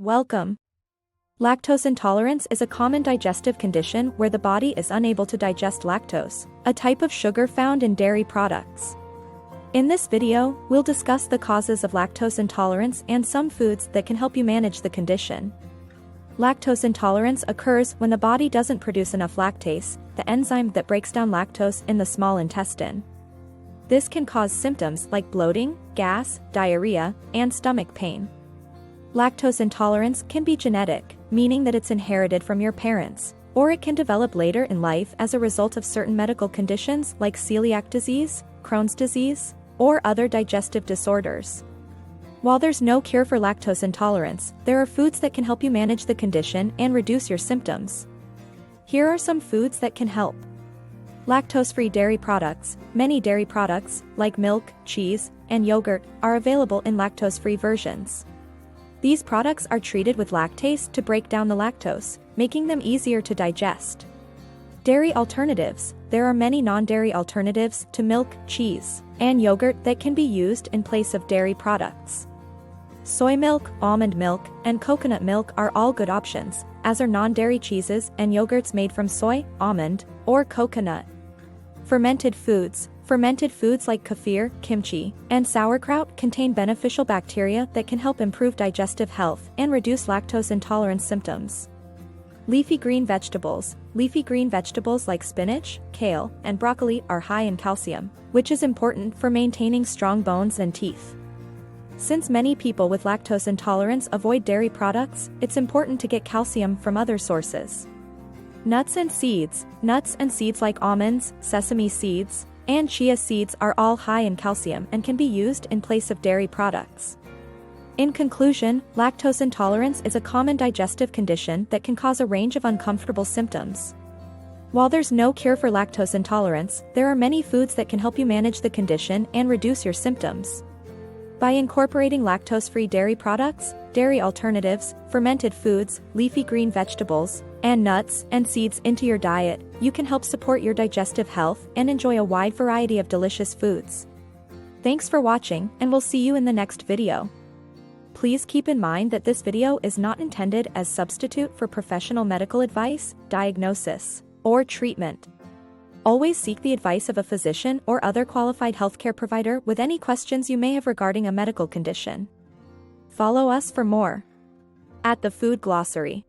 Welcome. Lactose intolerance is a common digestive condition where the body is unable to digest lactose, a type of sugar found in dairy products. In this video, we'll discuss the causes of lactose intolerance and some foods that can help you manage the condition. Lactose intolerance occurs when the body doesn't produce enough lactase, the enzyme that breaks down lactose in the small intestine. This can cause symptoms like bloating, gas, diarrhea, and stomach pain. Lactose intolerance can be genetic, meaning that it's inherited from your parents, or it can develop later in life as a result of certain medical conditions like celiac disease, Crohn's disease, or other digestive disorders. While there's no cure for lactose intolerance, there are foods that can help you manage the condition and reduce your symptoms. Here are some foods that can help. Lactose-free dairy products. Many dairy products, like milk, cheese, and yogurt, are available in lactose-free versions. These products are treated with lactase to break down the lactose, making them easier to digest. Dairy alternatives. There are many non-dairy alternatives to milk, cheese, and yogurt that can be used in place of dairy products. Soy milk, almond milk, and coconut milk are all good options, as are non-dairy cheeses and yogurts made from soy, almond, or coconut. Fermented foods. Fermented foods like kefir, kimchi, and sauerkraut contain beneficial bacteria that can help improve digestive health and reduce lactose intolerance symptoms. Leafy green vegetables. Leafy green vegetables like spinach, kale, and broccoli are high in calcium, which is important for maintaining strong bones and teeth. Since many people with lactose intolerance avoid dairy products, it's important to get calcium from other sources. Nuts and seeds. Nuts and seeds like almonds, sesame seeds, and chia seeds are all high in calcium and can be used in place of dairy products. In conclusion, lactose intolerance is a common digestive condition that can cause a range of uncomfortable symptoms. While there's no cure for lactose intolerance, there are many foods that can help you manage the condition and reduce your symptoms. By incorporating lactose-free dairy products, dairy alternatives, fermented foods, leafy green vegetables, and nuts and seeds into your diet, you can help support your digestive health and enjoy a wide variety of delicious foods. Thanks for watching, and we'll see you in the next video. Please keep in mind that this video is not intended as substitute for professional medical advice, diagnosis, or treatment. Always seek the advice of a physician or other qualified healthcare provider with any questions you may have regarding a medical condition. Follow us for more at the Food Glossary.